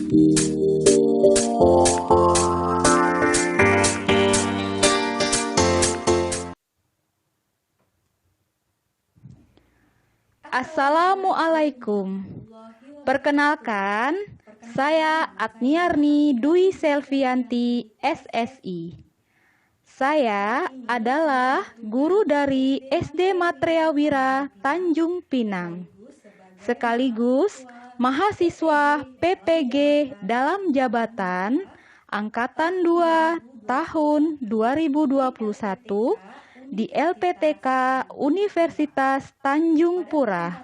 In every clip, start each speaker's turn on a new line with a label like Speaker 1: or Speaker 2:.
Speaker 1: Assalamualaikum. Perkenalkan, saya Agniarni Dwi Selvianti, SSI. Saya adalah guru dari SD Matrea Wira Tanjung Pinang, sekaligus mahasiswa PPG dalam jabatan Angkatan 2 tahun 2021 di LPTK Universitas Tanjung Pura.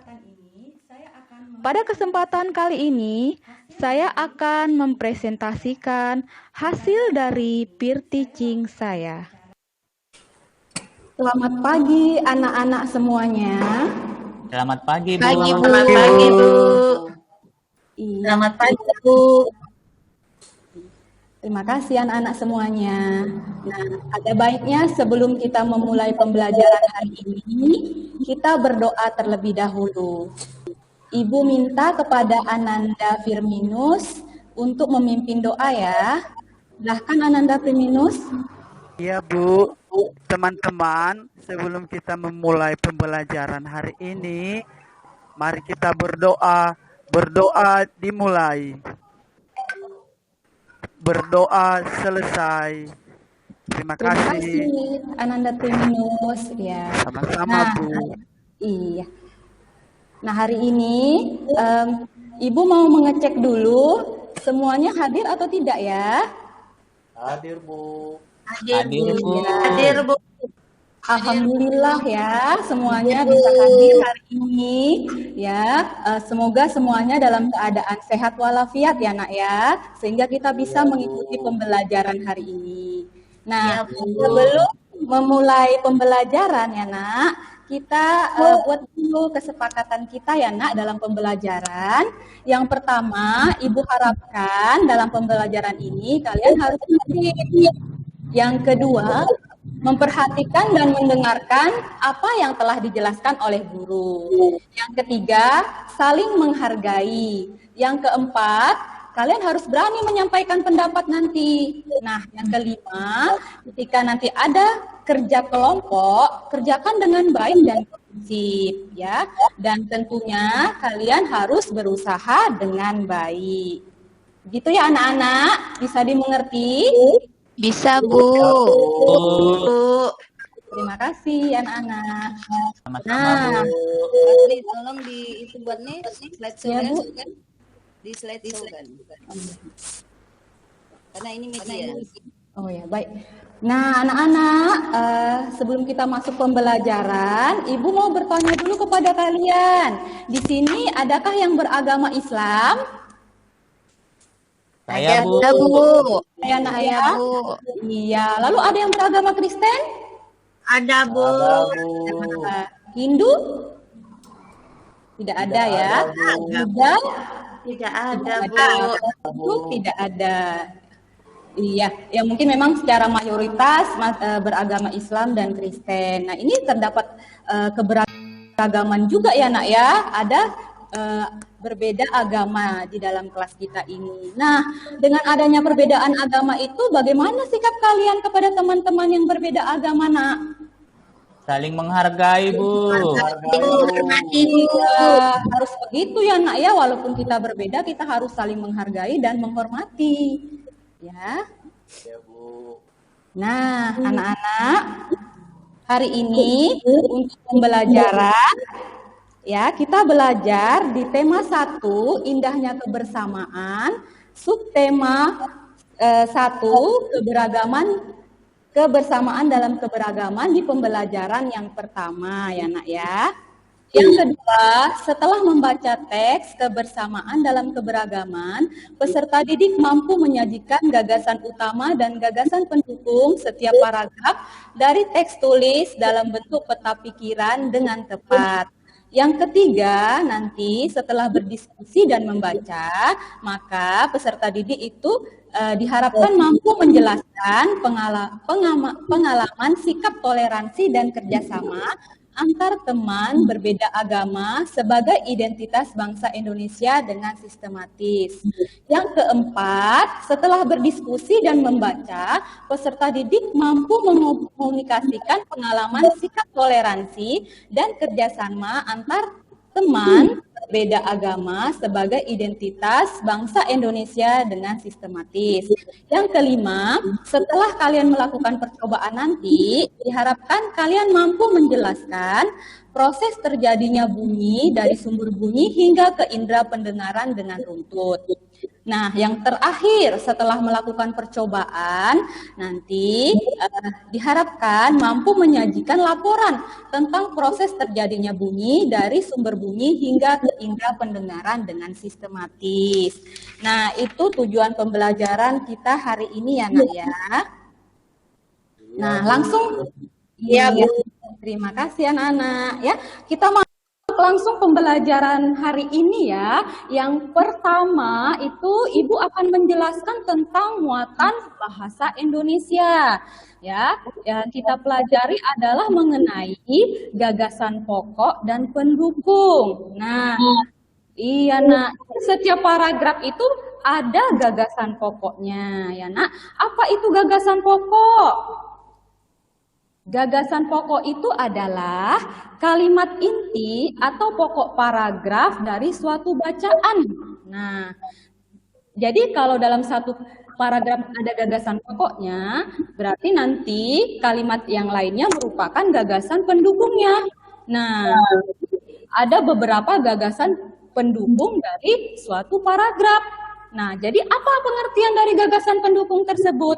Speaker 1: Pada kesempatan kali ini, saya akan mempresentasikan hasil dari peer teaching saya. Selamat pagi anak-anak semuanya.
Speaker 2: Selamat pagi, Bu.
Speaker 3: Selamat pagi, Bu. Selamat pagi, Bu.
Speaker 1: Terima kasih anak-anak semuanya. Nah, ada baiknya sebelum kita memulai pembelajaran hari ini, kita berdoa terlebih dahulu. Ibu minta kepada Ananda Firminus untuk memimpin doa ya. Silahkan Ananda Firminus.
Speaker 4: Iya Bu, teman-teman, sebelum kita memulai pembelajaran hari ini, mari kita berdoa. Berdoa dimulai. Berdoa selesai. Terima kasih
Speaker 1: Ananda Firminus ya.
Speaker 4: Sama-sama Bu.
Speaker 1: Iya. Nah hari ini Ibu mau mengecek dulu semuanya hadir atau tidak ya?
Speaker 2: Hadir, Bu.
Speaker 3: Hadir, Bu.
Speaker 2: Hadir, Bu.
Speaker 1: Alhamdulillah ya semuanya bisa hadir hari ini ya. Semoga semuanya dalam keadaan sehat walafiat ya nak ya, sehingga kita bisa mengikuti pembelajaran hari ini. Nah sebelum memulai pembelajaran ya nak, kita buat dulu kesepakatan kita ya nak dalam pembelajaran. Yang pertama, Ibu harapkan dalam pembelajaran ini kalian harus hadir. Yang kedua, memperhatikan dan mendengarkan apa yang telah dijelaskan oleh guru. Yang ketiga, saling menghargai. Yang keempat, kalian harus berani menyampaikan pendapat nanti. Nah, yang kelima, ketika nanti ada kerja kelompok, kerjakan dengan baik dan prinsip ya. Dan tentunya kalian harus berusaha dengan baik. Gitu ya anak-anak, bisa dimengerti?
Speaker 3: Bisa, Bu.
Speaker 1: Terima kasih anak-anak.
Speaker 2: Sama-sama, Bu.
Speaker 5: Tolong di itu buat nih slide show
Speaker 1: Ya, Bu.
Speaker 5: kan? Di slide show kan. Karena ini media.
Speaker 1: Oh ya, baik. Nah, anak-anak, sebelum kita masuk pembelajaran, Ibu mau bertanya dulu kepada kalian. Di sini adakah yang beragama Islam?
Speaker 2: Saya, Bu.
Speaker 3: Ada, Bu.
Speaker 1: Ya, nak ya.
Speaker 3: Bu.
Speaker 1: Iya. Lalu ada yang beragama Kristen?
Speaker 3: Ada, Bu.
Speaker 1: Hindu? Tidak ada ya. Buddha?
Speaker 3: Tidak ada, Bu.
Speaker 1: Itu tidak ada. Iya, ya mungkin memang secara mayoritas beragama Islam dan Kristen. Nah, ini terdapat keberagaman juga ya, nak ya. Ada berbeda agama di dalam kelas kita ini. Nah, dengan adanya perbedaan agama itu, bagaimana sikap kalian kepada teman-teman yang berbeda agama, nak?
Speaker 2: Saling menghargai, Bu.
Speaker 1: Ya, harus begitu ya, nak ya. Walaupun kita berbeda, kita harus saling menghargai dan menghormati. Ya.
Speaker 2: Ya, Bu.
Speaker 1: Nah, anak-anak, hari ini untuk pembelajaran ya, kita belajar di tema 1, indahnya kebersamaan, subtema 1, kebersamaan dalam keberagaman di pembelajaran yang pertama ya nak ya. Yang kedua, setelah membaca teks kebersamaan dalam keberagaman, peserta didik mampu menyajikan gagasan utama dan gagasan pendukung setiap paragraf dari teks tulis dalam bentuk peta pikiran dengan tepat. Yang ketiga, nanti setelah berdiskusi dan membaca, maka peserta didik itu diharapkan mampu menjelaskan pengalaman sikap toleransi dan kerjasama antar teman berbeda agama sebagai identitas bangsa Indonesia dengan sistematis. Yang keempat, setelah berdiskusi dan membaca, peserta didik mampu mengkomunikasikan pengalaman sikap toleransi dan kerjasama antar teman berbeda agama sebagai identitas bangsa Indonesia dengan sistematis. Yang kelima, setelah kalian melakukan percobaan nanti, diharapkan kalian mampu menjelaskan proses terjadinya bunyi dari sumber bunyi hingga ke indera pendengaran dengan runtut. Nah, yang terakhir setelah melakukan percobaan, nanti diharapkan mampu menyajikan laporan tentang proses terjadinya bunyi dari sumber bunyi hingga ke indera pendengaran dengan sistematis. Nah, itu tujuan pembelajaran kita hari ini ya, Nak ya. Nah, langsung
Speaker 3: Iya, Bu.
Speaker 1: Terima kasih anak-anak ya. Kita masuk langsung pembelajaran hari ini ya. Yang pertama itu Ibu akan menjelaskan tentang muatan bahasa Indonesia. Ya, yang kita pelajari adalah mengenai gagasan pokok dan pendukung. Nah, iya Nak, setiap paragraf itu ada gagasan pokoknya ya Nak. Apa itu gagasan pokok? Gagasan pokok itu adalah kalimat inti atau pokok paragraf dari suatu bacaan. Nah, jadi kalau dalam satu paragraf ada gagasan pokoknya, berarti nanti kalimat yang lainnya merupakan gagasan pendukungnya. Nah, ada beberapa gagasan pendukung dari suatu paragraf. Nah, jadi apa pengertian dari gagasan pendukung tersebut?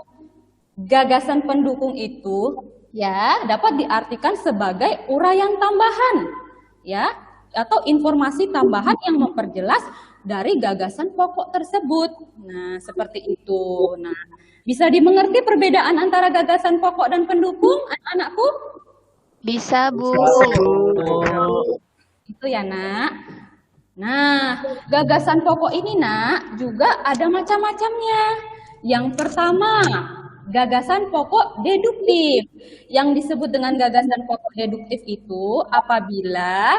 Speaker 1: Gagasan pendukung itu ya dapat diartikan sebagai uraian tambahan ya atau informasi tambahan yang memperjelas dari gagasan pokok tersebut. Nah, seperti itu. Nah, bisa dimengerti perbedaan antara gagasan pokok dan pendukung anak-anakku?
Speaker 3: Bisa, Bu.
Speaker 1: Itu ya, Nak. Nah, gagasan pokok ini, Nak, juga ada macam-macamnya. Yang pertama, gagasan pokok deduktif. Yang disebut dengan gagasan pokok deduktif itu apabila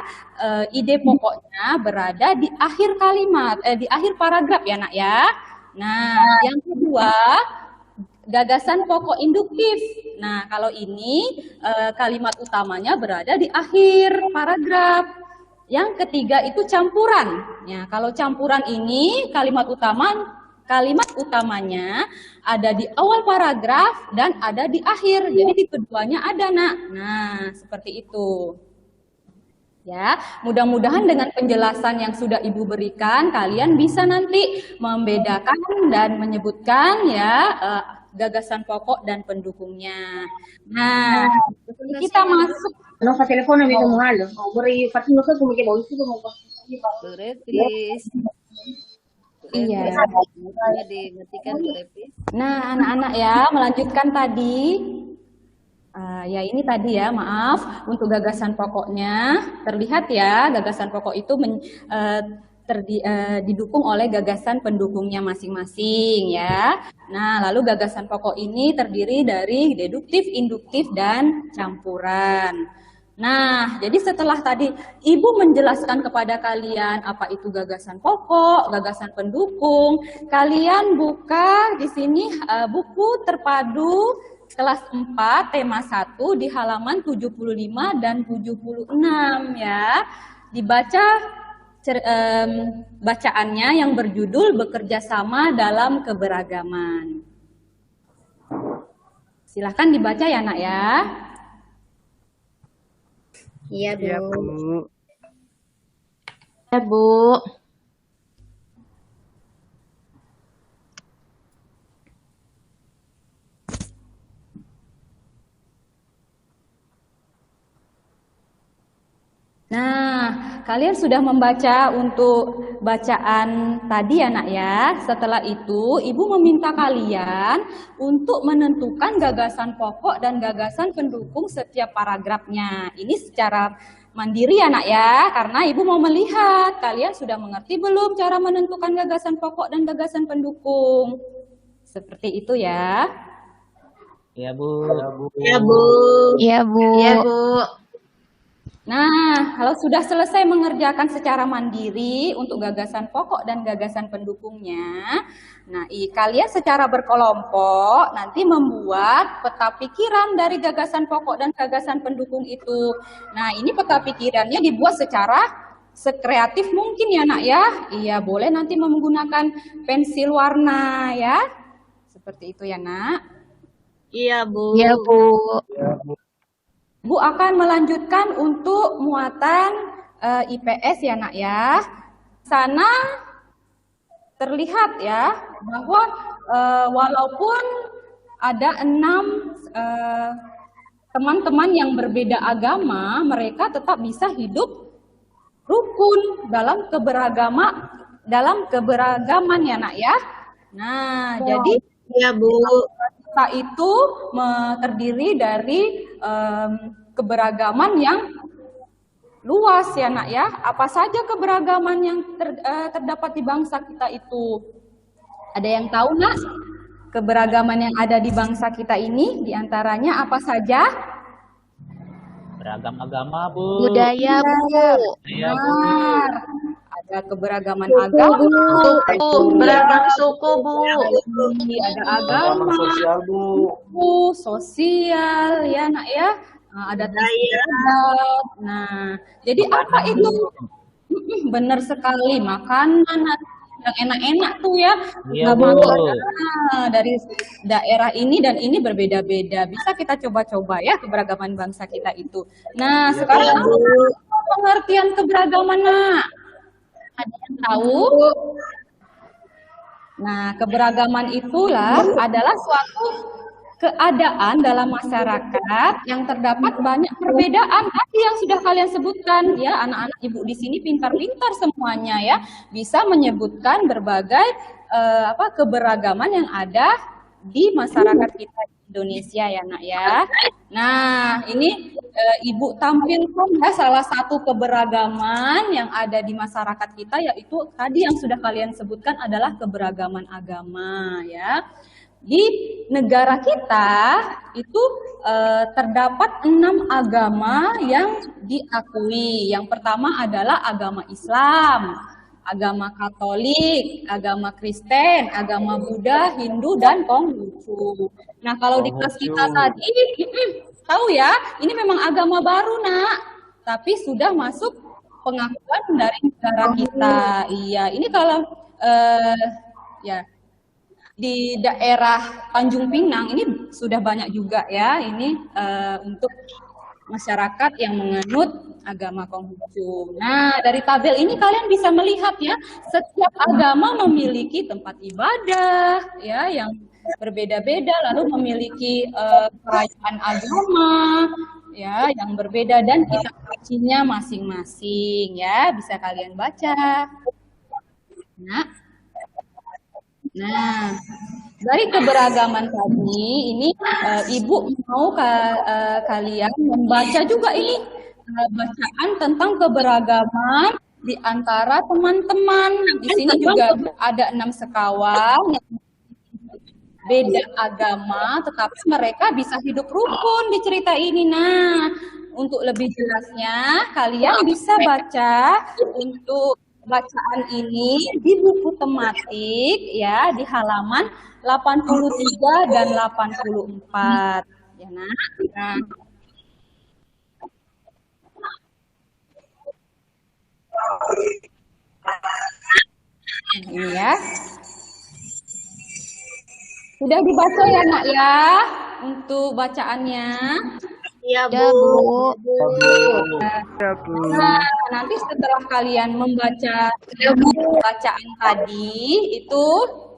Speaker 1: ide pokoknya berada di akhir kalimat, di akhir paragraf ya Nak ya. Nah, yang kedua, gagasan pokok induktif. Nah, kalau ini kalimat utamanya berada di akhir paragraf. Yang ketiga itu campuran. Ya, kalau campuran ini kalimat utamanya ada di awal paragraf dan ada di akhir. Jadi di keduanya ada, Nak. Nah, seperti itu. Ya, mudah-mudahan dengan penjelasan yang sudah Ibu berikan, kalian bisa nanti membedakan dan menyebutkan ya gagasan pokok dan pendukungnya. Nah, kita masuk.
Speaker 6: No fa telefono mi como malo. Vorrei farti una cosa come che vuoi, come
Speaker 5: Bu Repis.
Speaker 1: Iya.
Speaker 5: Dimatikan Bu Repis.
Speaker 1: Nah, anak-anak ya, melanjutkan tadi. Ya ini tadi ya, maaf. Untuk gagasan pokoknya, terlihat ya, gagasan pokok itu didukung oleh gagasan pendukungnya masing-masing ya. Nah, lalu gagasan pokok ini terdiri dari deduktif, induktif, dan campuran. Nah, jadi setelah tadi Ibu menjelaskan kepada kalian apa itu gagasan pokok, gagasan pendukung, kalian buka di sini buku terpadu kelas 4 tema 1 di halaman 75 dan 76 ya. Dibaca bacaannya yang berjudul Bekerja Sama dalam Keberagaman. Silahkan dibaca ya Nak ya.
Speaker 3: Iya, Bu.
Speaker 4: Iya, Bu.
Speaker 3: Iya, Bu.
Speaker 1: Nah, kalian sudah membaca untuk bacaan tadi ya Nak ya. Setelah itu, Ibu meminta kalian untuk menentukan gagasan pokok dan gagasan pendukung setiap paragrafnya. Ini secara mandiri ya Nak ya, karena Ibu mau melihat kalian sudah mengerti belum cara menentukan gagasan pokok dan gagasan pendukung. Seperti itu ya.
Speaker 2: Ya Bu.
Speaker 3: Iya, Bu. Iya, Bu. Iya, Bu.
Speaker 1: Nah, kalau sudah selesai mengerjakan secara mandiri untuk gagasan pokok dan gagasan pendukungnya, nah kalian secara berkelompok nanti membuat peta pikiran dari gagasan pokok dan gagasan pendukung itu. Nah, ini peta pikirannya dibuat secara sekreatif mungkin ya nak ya. Iya, boleh nanti menggunakan pensil warna ya. Seperti itu ya nak.
Speaker 5: Iya, Bu.
Speaker 3: Iya, Bu.
Speaker 1: Bu akan melanjutkan untuk muatan IPS ya nak ya. Sana terlihat ya bahwa walaupun ada 6 teman-teman yang berbeda agama, mereka tetap bisa hidup rukun dalam keberagaman ya nak ya. Nah, jadi
Speaker 5: Iya, Bu.
Speaker 1: kita itu terdiri dari keberagaman yang luas ya nak ya. Apa saja keberagaman yang terdapat di bangsa kita itu? Ada yang tahu nak? Keberagaman yang ada di bangsa kita ini diantaranya apa saja?
Speaker 2: Beragam agama, Bu.
Speaker 3: Budaya, Bu.
Speaker 2: Iya, Bu.
Speaker 1: Benar. Ada keberagaman agama,
Speaker 5: Beragam suku, Bu.
Speaker 1: ada agama,
Speaker 2: Sosial, Bu.
Speaker 1: suku, sosial, ya nak ya, ada istiadat. Nah, jadi apa itu? Benar sekali, makanan yang enak-enak tuh ya.
Speaker 2: Iya,
Speaker 1: Nggak
Speaker 2: Bu.
Speaker 1: makan. Dari daerah ini dan ini berbeda-beda. Bisa kita coba-coba ya keberagaman bangsa kita itu. Nah, sekarang apa pengertian keberagaman nak? Ada yang tahu? Nah, keberagaman itulah adalah suatu keadaan dalam masyarakat yang terdapat banyak perbedaan. Tadi yang sudah kalian sebutkan, ya anak-anak ibu di sini pintar-pintar semuanya ya, bisa menyebutkan berbagai keberagaman yang ada di masyarakat kita di Indonesia ya nak ya. Nah, ini ibu tampilkan ya salah satu keberagaman yang ada di masyarakat kita, yaitu tadi yang sudah kalian sebutkan adalah keberagaman agama ya. Di negara kita itu terdapat 6 agama yang diakui. Yang pertama adalah agama Islam, agama Katolik, agama Kristen, agama Buddha, Hindu, dan Konghucu. Nah, kalau di kelas kita tadi, tahu ya, ini memang agama baru nak, tapi sudah masuk pengakuan dari negara kita. Iya, ini kalau ya di daerah Tanjung Pinang ini sudah banyak juga ya, ini untuk masyarakat yang menganut agama Konghucu. Nah, dari tabel ini kalian bisa melihat ya, setiap agama memiliki tempat ibadah ya yang berbeda-beda, lalu memiliki perayaan agama ya yang berbeda dan kitab sucinya masing-masing ya, bisa kalian baca. Nah, dari keberagaman tadi ini ibu mau kalian membaca juga ini bacaan tentang keberagaman di antara teman-teman. Di sini juga ada 6 sekawan yang beda agama, tetapi mereka bisa hidup rukun di cerita ini. Nah, untuk lebih jelasnya, kalian bisa baca untuk bacaan ini di buku tematik ya, di halaman 83 dan 84. Ya, nah. Ini ya. Sudah dibaca ya nak ya untuk bacaannya.
Speaker 5: Iya,
Speaker 3: Ya,
Speaker 5: Bu.
Speaker 3: Bu.
Speaker 1: Nah, nanti setelah kalian membaca bacaan tadi itu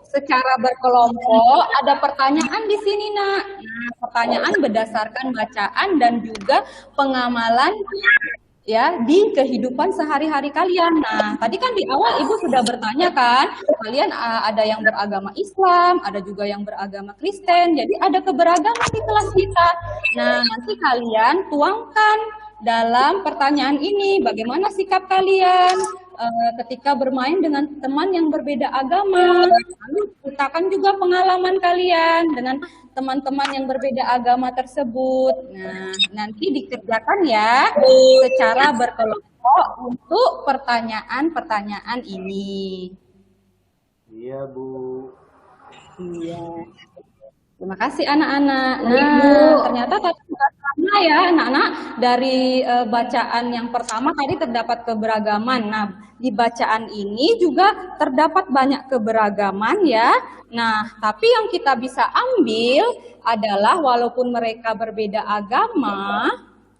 Speaker 1: secara berkelompok ada pertanyaan di sini nak. Nah, pertanyaan berdasarkan bacaan dan juga pengamalan ya di kehidupan sehari-hari kalian. Nah, tadi kan di awal Ibu sudah bertanya kan, kalian ada yang beragama Islam, ada juga yang beragama Kristen, jadi ada keberagaman di kelas kita. Nah, nanti kalian tuangkan dalam pertanyaan ini, bagaimana sikap kalian ketika bermain dengan teman yang berbeda agama. Lalu ceritakan juga pengalaman kalian dengan teman-teman yang berbeda agama tersebut. Nah, nanti dikerjakan ya secara berkelompok untuk pertanyaan-pertanyaan ini.
Speaker 2: Iya, Bu.
Speaker 1: Iya. Terima kasih anak-anak. Nah, ternyata tadi nggak sama ya anak-anak. Dari bacaan yang pertama tadi terdapat keberagaman. Nah, di bacaan ini juga terdapat banyak keberagaman ya. Nah, tapi yang kita bisa ambil adalah walaupun mereka berbeda agama,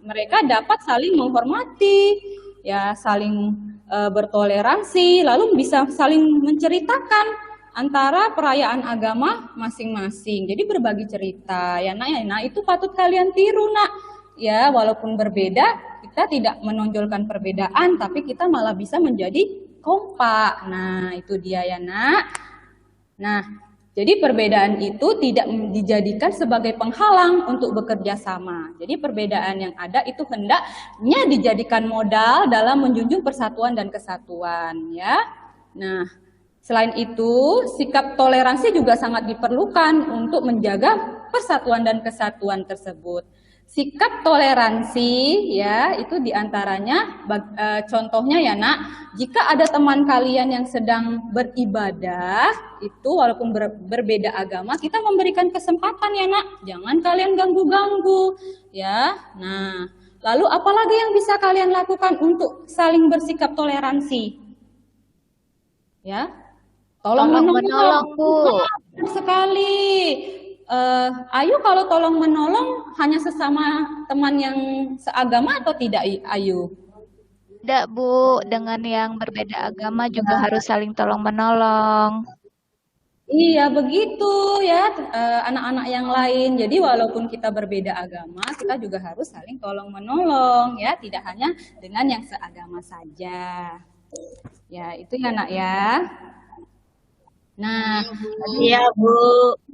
Speaker 1: mereka dapat saling menghormati, ya, saling bertoleransi, lalu bisa saling menceritakan antara perayaan agama masing-masing. Jadi berbagi cerita ya nak ya. Nah, itu patut kalian tiru nak. Ya, walaupun berbeda, kita tidak menonjolkan perbedaan, tapi kita malah bisa menjadi kompak. Nah, itu dia ya nak. Nah, jadi perbedaan itu tidak dijadikan sebagai penghalang untuk bekerja sama. Jadi perbedaan yang ada itu hendaknya dijadikan modal dalam menjunjung persatuan dan kesatuan ya. Nah, selain itu, sikap toleransi juga sangat diperlukan untuk menjaga persatuan dan kesatuan tersebut. Sikap toleransi ya, itu diantaranya contohnya ya nak, jika ada teman kalian yang sedang beribadah, itu walaupun berbeda agama, kita memberikan kesempatan ya nak, jangan kalian ganggu-ganggu ya. Nah, lalu apalagi yang bisa kalian lakukan untuk saling bersikap toleransi? Ya, tolong menolong Bu. Sekali. Ayu kalau tolong menolong hanya sesama teman yang seagama atau tidak Ayu?
Speaker 3: Tidak Bu, dengan yang berbeda agama juga harus saling tolong menolong.
Speaker 1: Iya begitu ya anak-anak yang lain. Jadi walaupun kita berbeda agama, kita juga harus saling tolong menolong ya, tidak hanya dengan yang seagama saja. Ya itu ya nak ya. Nah,
Speaker 5: Iya, Bu.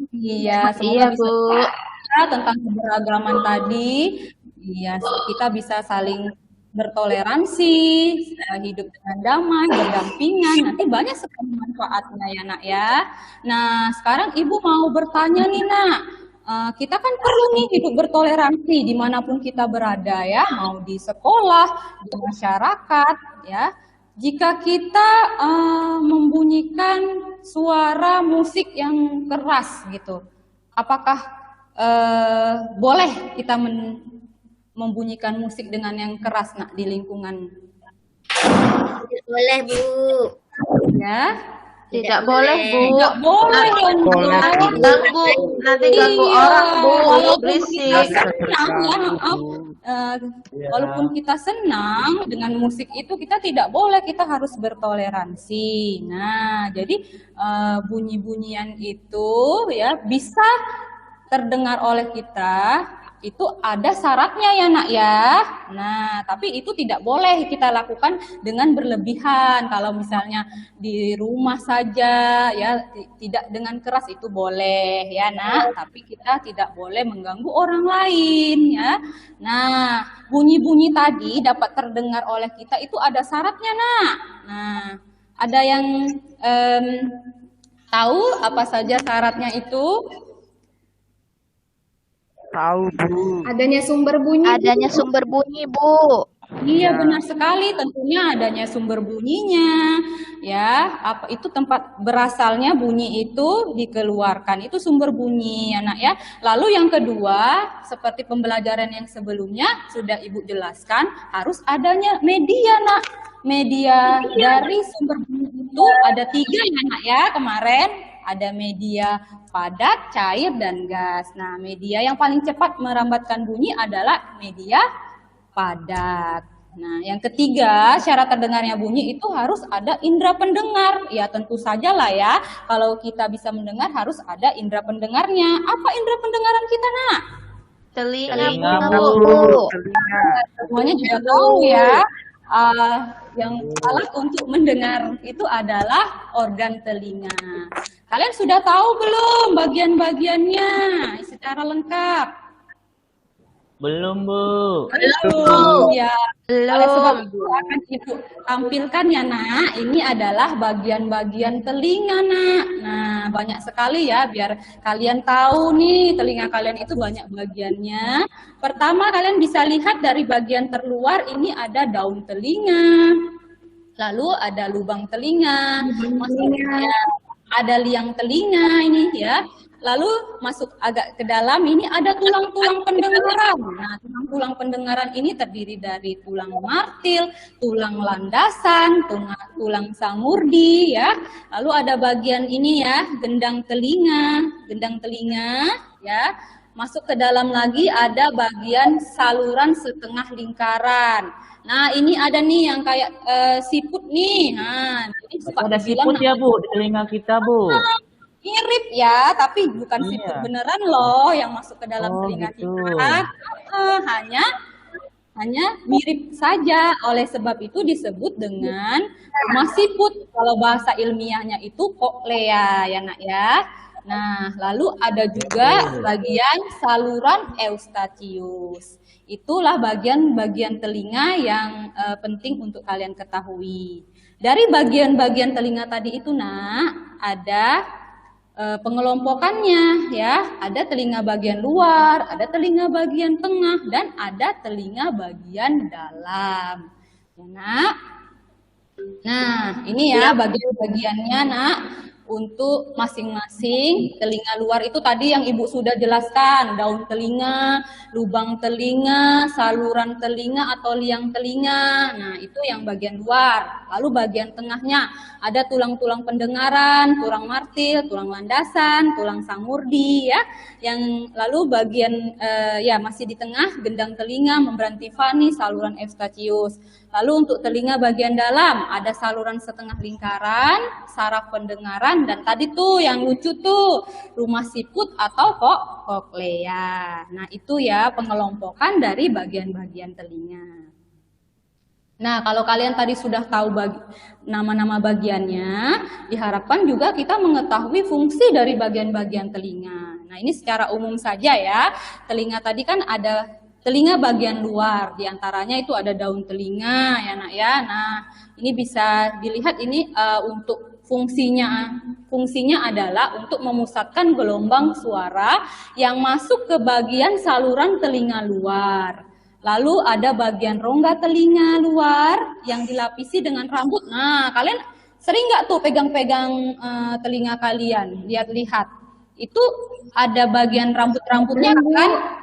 Speaker 1: iya, semoga bisa tentang keberagaman tadi. Iya, kita bisa saling bertoleransi, hidup dengan damai, berdampingan. Nanti banyak sekali manfaatnya ya nak ya. Nah, sekarang Ibu mau bertanya nih nak. Kita kan perlu nih hidup bertoleransi dimanapun kita berada ya, mau di sekolah, di masyarakat ya. Jika kita membunyikan suara musik yang keras gitu, apakah boleh kita membunyikan musik dengan yang keras nak di lingkungan?
Speaker 5: Tidak boleh, Bu.
Speaker 1: Ya,
Speaker 3: Tidak boleh Bu.
Speaker 1: tidak boleh dong.
Speaker 4: Boleh, Bu.
Speaker 5: Ganggu, nanti ganggu orang, Bu. Berisik.
Speaker 1: Walaupun kita senang dengan musik itu, kita tidak boleh, kita harus bertoleransi. Nah, jadi bunyi-bunyian itu ya bisa terdengar oleh kita, itu ada syaratnya ya nak ya. Nah, tapi itu tidak boleh kita lakukan dengan berlebihan. Kalau misalnya di rumah saja ya, tidak dengan keras itu boleh ya nak, tapi kita tidak boleh mengganggu orang lain ya. Nah, bunyi-bunyi tadi dapat terdengar oleh kita itu ada syaratnya nak. Nah, ada yang tahu apa saja syaratnya itu?
Speaker 4: Tahu Bu.
Speaker 6: Adanya sumber bunyi.
Speaker 3: Adanya sumber bunyi Bu.
Speaker 1: Iya benar sekali, tentunya adanya sumber bunyinya ya, apa itu tempat berasalnya bunyi itu dikeluarkan, itu sumber bunyi anak ya. Lalu yang kedua, seperti pembelajaran yang sebelumnya sudah Ibu jelaskan, harus adanya media nak. Media dari sumber bunyi itu ada 3 ya nak ya kemarin. Ada media padat, cair, dan gas. Nah, media yang paling cepat merambatkan bunyi adalah media padat. Nah, yang ketiga, syarat terdengarnya bunyi itu harus ada indera pendengar. Ya, tentu saja lah ya. Kalau kita bisa mendengar harus ada indera pendengarnya. Apa indera pendengaran kita, nak?
Speaker 5: Telinga,
Speaker 3: Bu.
Speaker 4: Telinga.
Speaker 1: Semuanya juga tahu ya. Yang alat untuk mendengar itu adalah organ telinga. Kalian sudah tahu belum bagian-bagiannya secara lengkap?
Speaker 2: Belum, Bu.
Speaker 1: Ya, oleh sebab
Speaker 3: Belum.
Speaker 1: itu akan Ibu tampilkan ya nak, ini adalah bagian-bagian telinga nak. Nah, banyak sekali ya, biar kalian tahu nih telinga kalian itu banyak bagiannya. Pertama kalian bisa lihat dari bagian terluar ini ada daun telinga, lalu ada lubang telinga, maksudnya ada liang telinga ini ya. Lalu masuk agak ke dalam ini ada tulang-tulang pendengaran. Nah, tulang-tulang pendengaran ini terdiri dari tulang martil, tulang landasan, tulang samurdi ya. Lalu ada bagian ini ya, gendang telinga ya. Masuk ke dalam lagi ada bagian saluran setengah lingkaran. Nah, ini ada nih yang kayak siput nih. Nah, ini suka
Speaker 2: Ada
Speaker 1: dibilang
Speaker 2: siput ya, Bu, di telinga kita, Bu.
Speaker 1: mirip ya, tapi bukan
Speaker 2: Iya.
Speaker 1: siput beneran loh yang masuk ke dalam
Speaker 2: Oh,
Speaker 1: telinga
Speaker 2: gitu.
Speaker 1: kita. Hanya mirip saja. Oleh sebab itu disebut dengan rumah siput. Kalau bahasa ilmiahnya itu cochlea ya nak ya. Nah, lalu ada juga bagian saluran eustachius. Itulah bagian-bagian telinga yang penting untuk kalian ketahui. Dari bagian-bagian telinga tadi itu nak, ada pengelompokannya ya, ada telinga bagian luar, ada telinga bagian tengah, dan ada telinga bagian dalam. Ya, nak. Nah, ini ya bagian-bagiannya nak. Untuk masing-masing telinga luar itu tadi yang Ibu sudah jelaskan, daun telinga, lubang telinga, saluran telinga atau liang telinga. Nah, itu yang bagian luar. Lalu bagian tengahnya ada tulang-tulang pendengaran, tulang martil, tulang landasan, tulang samurdi ya. Yang lalu bagian ya masih di tengah gendang telinga, membran Tiffany, saluran eustachius. Lalu untuk telinga bagian dalam ada saluran setengah lingkaran, saraf pendengaran, dan tadi tuh yang lucu tuh rumah siput atau cochlea. Nah, itu ya pengelompokan dari bagian-bagian telinga. Nah, kalau kalian tadi sudah tahu nama-nama bagiannya, diharapkan juga kita mengetahui fungsi dari bagian-bagian telinga. Nah, ini secara umum saja ya. Telinga tadi kan ada telinga bagian luar, diantaranya itu ada daun telinga ya nak ya. Nah, ini bisa dilihat ini untuk fungsinya adalah untuk memusatkan gelombang suara yang masuk ke bagian saluran telinga luar. Lalu ada bagian rongga telinga luar yang dilapisi dengan rambut. Nah, kalian sering nggak tuh pegang-pegang telinga kalian, lihat-lihat. Itu ada bagian rambut-rambutnya kan?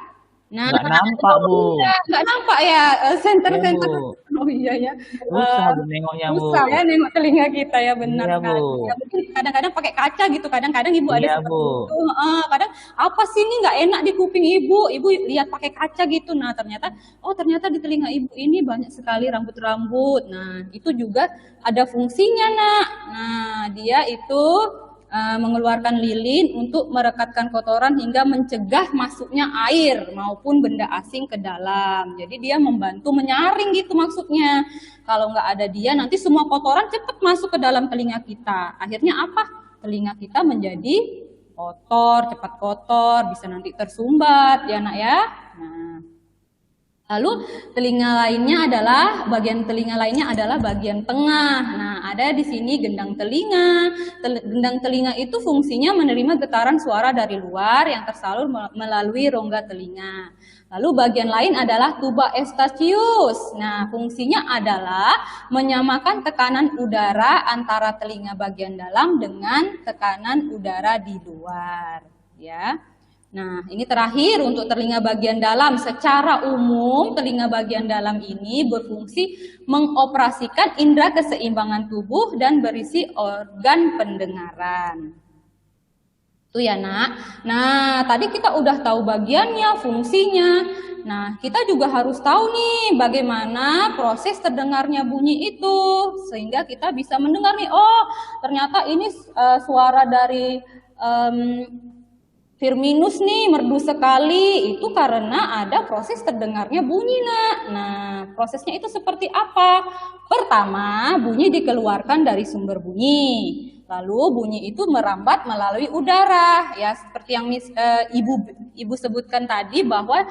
Speaker 1: Nah,
Speaker 2: Nggak nampak, Bu.
Speaker 1: Nggak nampak ya, center-center.
Speaker 2: Iya, Bu.
Speaker 1: Oh iya ya.
Speaker 2: Susah Bu nengoknya, Bu.
Speaker 1: Susah ya nengok telinga kita ya, benar
Speaker 2: Iya,
Speaker 1: kan.
Speaker 2: Bu.
Speaker 1: Ya, mungkin kadang-kadang pakai kaca gitu, kadang-kadang Ibu ada
Speaker 2: Iya,
Speaker 1: seperti
Speaker 2: Bu.
Speaker 1: itu. Kadang apa sih ini nggak enak di kuping Ibu lihat pakai kaca gitu. Nah, ternyata di telinga Ibu ini banyak sekali rambut-rambut. Nah, itu juga ada fungsinya, Nak. Nah, dia itu mengeluarkan lilin untuk merekatkan kotoran hingga mencegah masuknya air maupun benda asing ke dalam. Jadi dia membantu menyaring gitu maksudnya. Kalau nggak ada dia nanti semua kotoran cepat masuk ke dalam telinga kita. Akhirnya apa? Telinga kita menjadi kotor, cepat kotor, bisa nanti tersumbat ya nak ya. Nah, lalu bagian telinga lainnya adalah bagian tengah. Nah, ada di sini gendang telinga. Gendang telinga itu fungsinya menerima getaran suara dari luar yang tersalur melalui rongga telinga. Lalu bagian lain adalah tuba eustachius. Nah, fungsinya adalah menyamakan tekanan udara antara telinga bagian dalam dengan tekanan udara di luar, ya. Nah, ini terakhir untuk telinga bagian dalam. Secara umum, telinga bagian dalam ini berfungsi mengoperasikan indera keseimbangan tubuh dan berisi organ pendengaran. Itu ya, Nak. Nah, tadi kita udah tahu bagiannya, fungsinya. Nah, kita juga harus tahu nih bagaimana proses terdengarnya bunyi itu. Sehingga kita bisa mendengar nih, oh ternyata ini suara dari Firminus nih merdu sekali, itu karena ada proses terdengarnya bunyi, Nak. Nah, prosesnya itu seperti apa? Pertama, bunyi dikeluarkan dari sumber bunyi. Lalu bunyi itu merambat melalui udara, ya seperti yang Ibu sebutkan tadi bahwa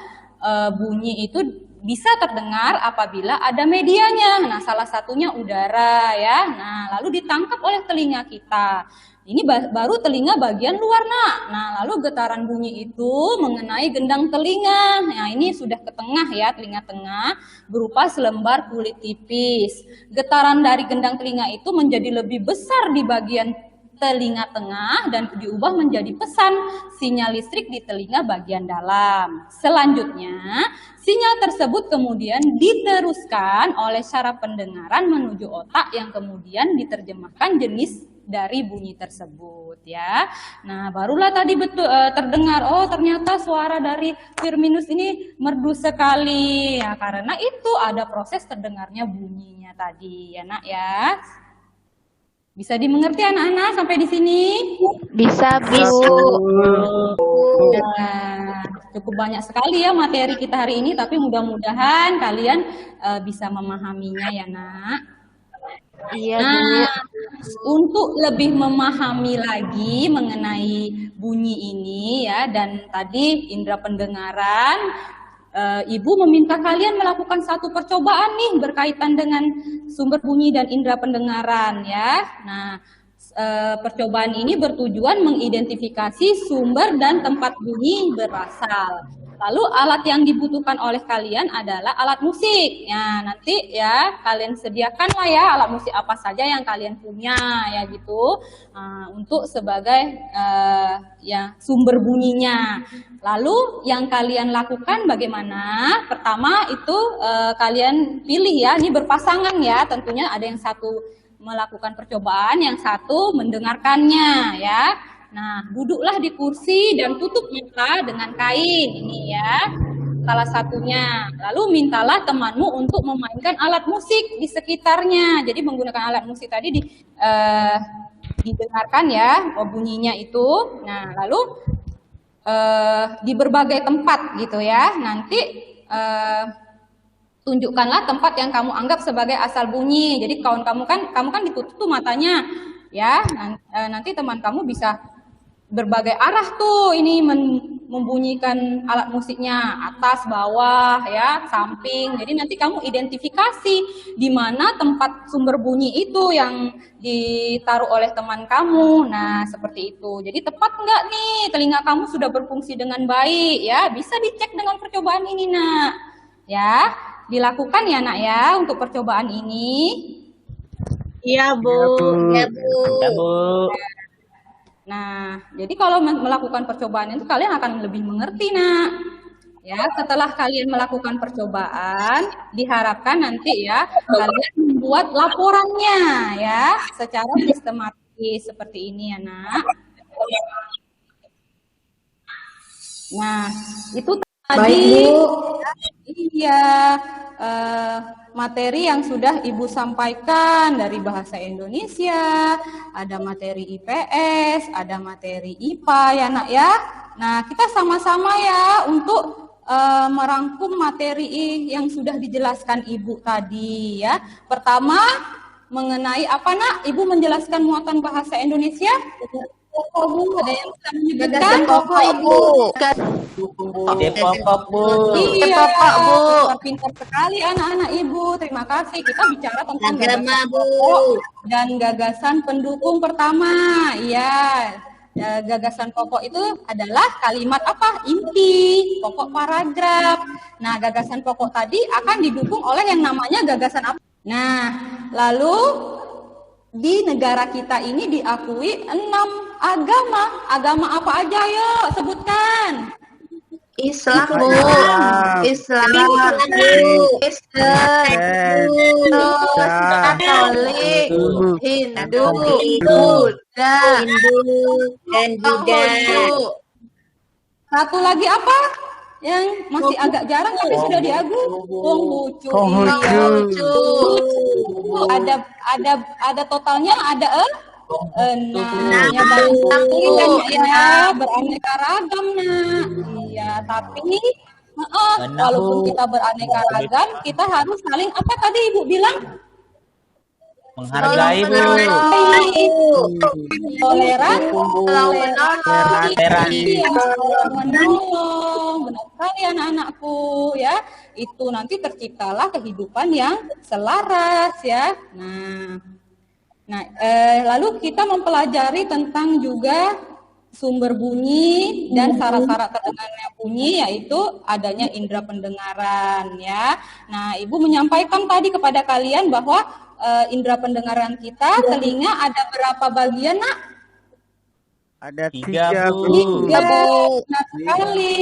Speaker 1: bunyi itu bisa terdengar apabila ada medianya. Nah, salah satunya udara ya. Nah, lalu ditangkap oleh telinga kita. Ini baru telinga bagian luar, Nak. Nah, lalu getaran bunyi itu mengenai gendang telinga. Nah, ini sudah ke tengah ya, telinga tengah, berupa selembar kulit tipis. Getaran dari gendang telinga itu menjadi lebih besar di bagian telinga tengah dan diubah menjadi pesan sinyal listrik di telinga bagian dalam. Selanjutnya, sinyal tersebut kemudian diteruskan oleh syaraf pendengaran menuju otak yang kemudian diterjemahkan jenis dari bunyi tersebut ya. Nah, barulah tadi betul terdengar, oh ternyata suara dari Firminus ini merdu sekali ya, karena itu ada proses terdengarnya bunyinya tadi ya, Nak ya. Bisa dimengerti anak-anak sampai di sini?
Speaker 3: Bisa, Bu.
Speaker 1: Nah, cukup banyak sekali ya materi kita hari ini, tapi mudah-mudahan kalian bisa memahaminya ya, Nak.
Speaker 3: Iya, Bu.
Speaker 1: Nah, untuk lebih memahami lagi mengenai bunyi ini ya, dan tadi indera pendengaran, Ibu meminta kalian melakukan satu percobaan nih berkaitan dengan sumber bunyi dan indera pendengaran ya. Nah, percobaan ini bertujuan mengidentifikasi sumber dan tempat bunyi berasal. Lalu alat yang dibutuhkan oleh kalian adalah alat musik. Ya, nanti ya kalian sediakanlah ya alat musik apa saja yang kalian punya ya gitu untuk sebagai ya sumber bunyinya. Lalu yang kalian lakukan bagaimana? Pertama itu kalian pilih ya, ini berpasangan ya, tentunya ada yang satu melakukan percobaan, yang satu mendengarkannya ya. Nah, duduklah di kursi dan tutup mata dengan kain ini ya, salah satunya. Lalu mintalah temanmu untuk memainkan alat musik di sekitarnya. Jadi menggunakan alat musik tadi didengarkan ya bunyinya itu. Nah, lalu di berbagai tempat gitu ya. Nanti tunjukkanlah tempat yang kamu anggap sebagai asal bunyi. Jadi kamu kan ditutup tuh matanya ya. Nanti teman kamu bisa berbagai arah tuh ini membunyikan alat musiknya, atas, bawah, ya, samping. Jadi nanti kamu identifikasi di mana tempat sumber bunyi itu yang ditaruh oleh teman kamu. Nah, seperti itu. Jadi tepat nggak nih telinga kamu sudah berfungsi dengan baik ya? Bisa dicek dengan percobaan ini, Nak. Ya, dilakukan ya, Nak ya, untuk percobaan ini.
Speaker 6: Iya, Bu. Iya, Bu.
Speaker 2: Ya, Bu.
Speaker 1: Nah, jadi kalau melakukan percobaan itu kalian akan lebih mengerti, Nak. Ya, setelah kalian melakukan percobaan, diharapkan nanti ya kalian membuat laporannya ya secara sistematis seperti ini ya, Nak. Nah, itu tadi.
Speaker 6: Baik, Bu.
Speaker 1: Iya, materi yang sudah Ibu sampaikan dari bahasa Indonesia, ada materi IPS, ada materi IPA ya, Nak ya. Nah, kita sama-sama ya untuk merangkum materi yang sudah dijelaskan Ibu tadi ya. Pertama, mengenai apa, Nak? Ibu menjelaskan muatan bahasa Indonesia? Ada yang bisa menyebutkan?
Speaker 6: Pokok, Ibu.
Speaker 2: Depok, Bu.
Speaker 1: Iya,
Speaker 5: Bapak, Bu.
Speaker 1: pintar sekali anak-anak Ibu. Terima kasih. Kita bicara tentang
Speaker 6: Agama,
Speaker 1: gagasan
Speaker 6: Bu.
Speaker 1: pokok dan gagasan pendukung pertama. Iya, gagasan pokok itu adalah kalimat apa? Inti, pokok paragraf. Nah, gagasan pokok tadi akan didukung oleh yang namanya gagasan apa? Nah, lalu di negara kita ini diakui 6 agama. Agama apa aja, yuk sebutkan.
Speaker 5: Islam, Bu. Islam, Kristen, Katolik, Hindu, Buddha,
Speaker 6: dan juga
Speaker 1: Satu lagi apa? Yang masih agak jarang tapi sudah diagung. Konghucu.
Speaker 4: Konghucu.
Speaker 1: Iya. Ada totalnya ada 6. Ya banyak ya, beraneka ragam, Nak. Iya, tapi walaupun kita beraneka ragam, kita harus saling apa tadi Ibu bilang?
Speaker 2: Menghargai, Bu.
Speaker 1: Toleran,
Speaker 2: Toleransi.
Speaker 1: menolong. Benar sekali anak-anakku ya. Itu nanti terciptalah kehidupan yang selaras ya. Nah, lalu kita mempelajari tentang juga sumber bunyi dan syarat-syarat terdengarnya bunyi, yaitu adanya indera pendengaran ya. Nah, Ibu menyampaikan tadi kepada kalian bahwa indera pendengaran kita, telinga ada berapa bagian, Nak?
Speaker 4: Ada
Speaker 2: 3,
Speaker 4: 3,
Speaker 2: Bu.
Speaker 4: Bu.
Speaker 1: 3, Bu. Benar sekali.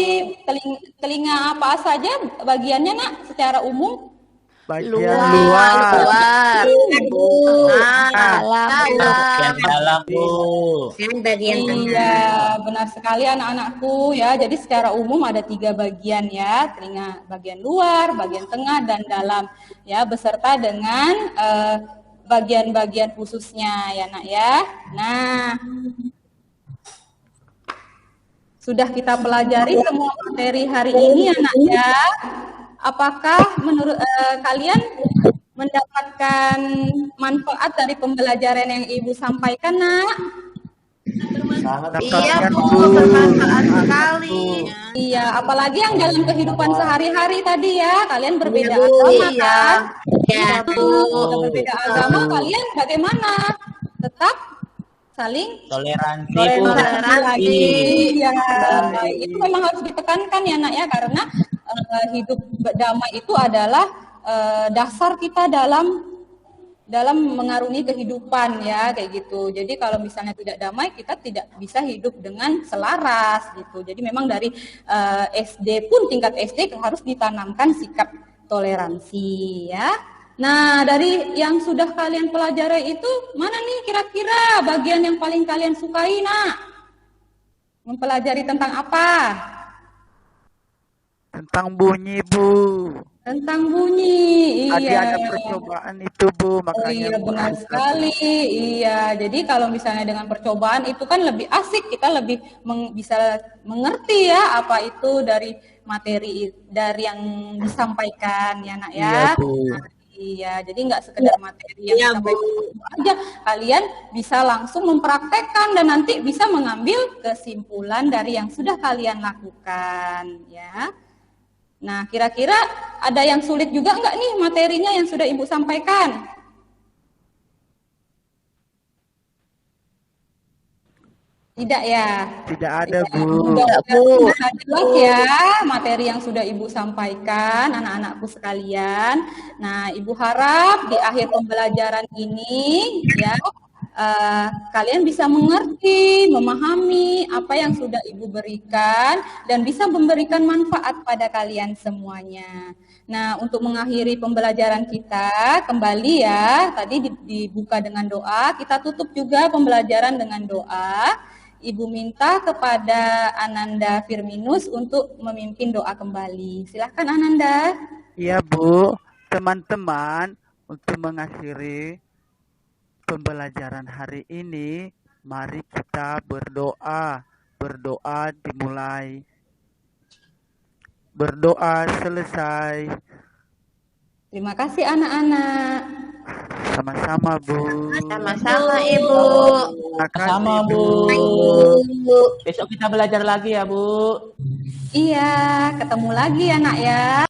Speaker 1: Telinga apa saja bagiannya, Nak, secara umum?
Speaker 4: Bagian luar.
Speaker 2: Bagian dalam, Bu.
Speaker 1: Iya, benar sekali anak-anakku ya. Jadi secara umum ada 3 bagian ya, telinga bagian luar, bagian tengah, dan dalam ya, beserta dengan bagian-bagian khususnya ya, Nak ya. Nah, sudah kita pelajari semua materi hari ini ya, Nak ya. Apakah menurut kalian mendapatkan manfaat dari pembelajaran yang Ibu sampaikan, Nak?
Speaker 5: Iya, Bu, bermanfaat sekali.
Speaker 1: Iya, apalagi yang dalam kehidupan sehari-hari tadi ya, kalian berbeda
Speaker 5: Iya, Bu.
Speaker 1: agama
Speaker 5: Iya.
Speaker 1: kan?
Speaker 5: Iya, Bu.
Speaker 1: Berbeda agama, kalian bagaimana? Tetap saling
Speaker 2: Toleransi, Bu.
Speaker 5: Toleransi.
Speaker 1: Iya, baik. Itu memang harus ditekankan ya, Nak ya, karena hidup damai itu adalah dasar kita dalam mengarungi kehidupan ya, kayak gitu. Jadi kalau misalnya tidak damai, kita tidak bisa hidup dengan selaras gitu. Jadi memang dari SD pun, tingkat SD harus ditanamkan sikap toleransi ya. Nah, dari yang sudah kalian pelajari itu, mana nih kira-kira bagian yang paling kalian sukai, Nak? Mempelajari tentang apa?
Speaker 4: Tentang bunyi, Bu.
Speaker 1: Tentang bunyi,
Speaker 4: Tadi
Speaker 1: iya.
Speaker 4: ada percobaan itu, Bu,
Speaker 1: Oh
Speaker 4: makanya
Speaker 1: iya,
Speaker 4: Bu
Speaker 1: benar
Speaker 4: harus
Speaker 1: sekali. Iya, jadi kalau misalnya dengan percobaan itu kan lebih asik, kita lebih bisa mengerti ya apa itu dari materi dari yang disampaikan ya, Nak ya.
Speaker 4: Iya, Bu.
Speaker 1: Nah, iya, jadi nggak sekedar materi yang disampaikan itu aja, kalian bisa langsung mempraktekkan dan nanti bisa mengambil kesimpulan dari yang sudah kalian lakukan ya. Nah, kira-kira ada yang sulit juga nggak nih materinya yang sudah Ibu sampaikan? Tidak ya?
Speaker 4: Tidak ada, Bu.
Speaker 1: Mudah-mudahan jelas ya materi yang sudah Ibu sampaikan, anak-anakku sekalian. Nah, Ibu harap di akhir pembelajaran ini ya, kalian bisa mengerti, memahami apa yang sudah Ibu berikan dan bisa memberikan manfaat pada kalian semuanya. Nah, untuk mengakhiri pembelajaran kita kembali ya, tadi dibuka dengan doa, kita tutup juga pembelajaran dengan doa. Ibu minta kepada Ananda Firminus untuk memimpin doa kembali. Silahkan Ananda.
Speaker 4: Iya, Bu. Teman-teman, untuk mengakhiri pembelajaran hari ini, mari kita berdoa. Berdoa dimulai. Berdoa selesai.
Speaker 1: Terima kasih anak-anak.
Speaker 4: Sama-sama, Bu.
Speaker 5: Sama-sama, Ibu.
Speaker 2: Sama, Bu. Besok kita belajar lagi ya, Bu.
Speaker 1: Iya, ketemu lagi ya, Nak ya.